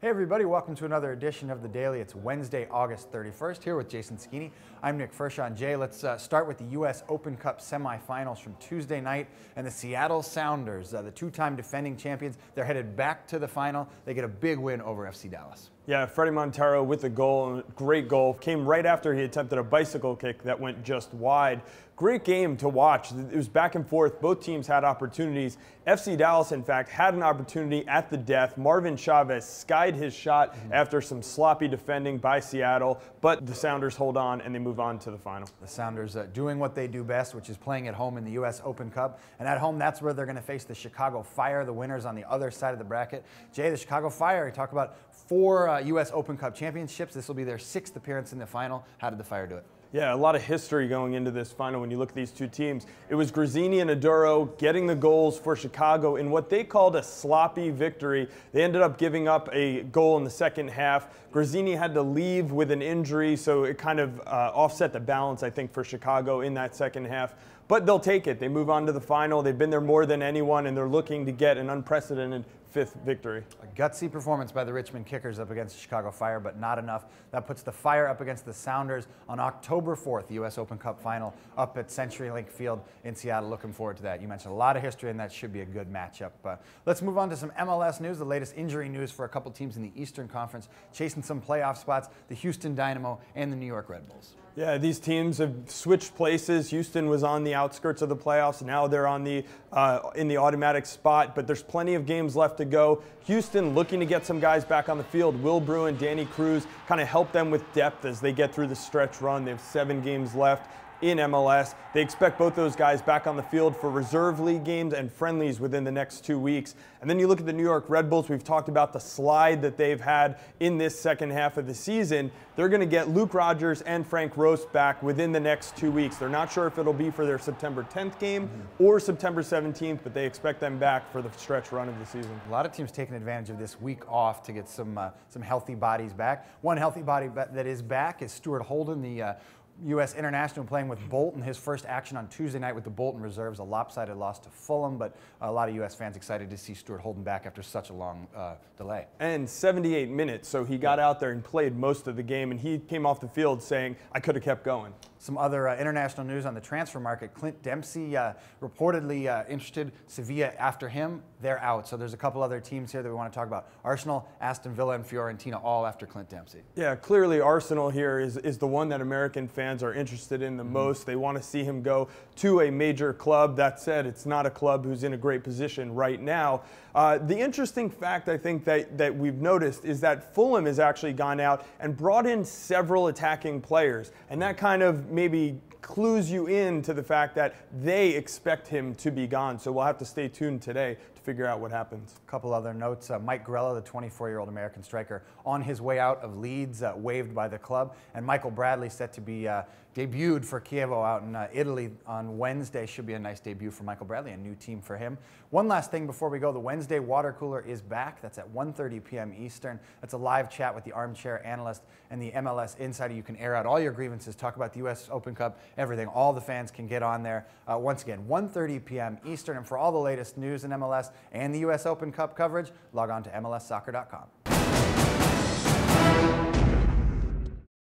Hey everybody, welcome to another edition of The Daily. It's Wednesday, August 31st, here with Jason Skeeny. I'm Nick Fershon. Jay, let's start with the U.S. Open Cup semifinals from Tuesday night, and the Seattle Sounders, the two-time defending champions, they're headed back to the final. They get a big win over FC Dallas. Yeah, Freddie Montero with a goal, great goal. Came right after he attempted a bicycle kick that went just wide. Great game to watch. It was back and forth. Both teams had opportunities. FC Dallas, in fact, had an opportunity at the death. Marvin Chavez skied his shot after some sloppy defending by Seattle, but the Sounders hold on and they move on to the final. The Sounders doing what they do best, which is playing at home in the U.S. Open Cup. And at home, that's where they're going to face the Chicago Fire, the winners on the other side of the bracket. Jay, the Chicago Fire, you talk about four U.S. Open Cup championships. This will be their sixth appearance in the final. How did the Fire do it? Yeah, a lot of history going into this final when you look at these two teams. It was Grazzini and Aduro getting the goals for Chicago in what they called a sloppy victory. They ended up giving up a goal in the second half. Grazzini had to leave with an injury, so it kind of offset the balance, I think, for Chicago in that second half. But they'll take it. They move on to the final. They've been there more than anyone, and they're looking to get an unprecedented fifth victory. A gutsy performance by the Richmond Kickers up against the Chicago Fire, but not enough. That puts the Fire up against the Sounders on October 4th, the U.S. Open Cup final up at CenturyLink Field in Seattle. Looking forward to that. You mentioned a lot of history, and that should be a good matchup. Let's move on to some MLS news, the latest injury news for a couple teams in the Eastern Conference, chasing some playoff spots, the Houston Dynamo and the New York Red Bulls. Yeah, these teams have switched places. Houston was on the outskirts of the playoffs. Now they're on the in the automatic spot, but there's plenty of games left to go. Houston looking to get some guys back on the field. Will Bruin, Danny Cruz kind of help them with depth as they get through the stretch run. They have 7 games left in MLS. They expect both those guys back on the field for reserve league games and friendlies within the next 2 weeks. And then you look at the New York Red Bulls. We've talked about the slide that they've had in this second half of the season. They're going to get Luke Rogers and Frank Roast back within the next 2 weeks. They're not sure if it'll be for their September 10th game or September 17th, but they expect them back for the stretch run of the season. A lot of teams taking advantage of this week off to get some healthy bodies back. One healthy body that is back is Stuart Holden, the U.S. international, playing with Bolton. His first action on Tuesday night with the Bolton reserves, a lopsided loss to Fulham, but a lot of U.S. fans excited to see Stuart Holden back after such a long delay. And 78 minutes, so he got out there and played most of the game, and he came off the field saying, I could have kept going. Some other international news on the transfer market. Clint Dempsey reportedly interested. Sevilla after him. They're out. So there's a couple other teams here that we want to talk about. Arsenal, Aston Villa, and Fiorentina all after Clint Dempsey. Yeah, clearly Arsenal here is the one that American fans are interested in the most. They want to see him go to a major club. That said, it's not a club who's in a great position right now. The interesting fact, I think, that we've noticed is that Fulham has actually gone out and brought in several attacking players. And that kind of maybe clues you in to the fact that they expect him to be gone. So we'll have to stay tuned today to figure out what happens. A couple other notes. Mike Grella, the 24-year-old American striker, on his way out of Leeds, waived by the club. And Michael Bradley set to be debuted for Chievo out in Italy on Wednesday. Should be a nice debut for Michael Bradley, a new team for him. One last thing before we go. The Wednesday water cooler is back. That's at 1:30 p.m. Eastern. That's a live chat with the armchair analyst and the MLS insider. You can air out all your grievances, talk about the U.S. Open Cup, everything. All the fans can get on there. Once again, 1:30 p.m. Eastern. And for all the latest news in MLS and the U.S. Open Cup coverage, log on to MLSsoccer.com.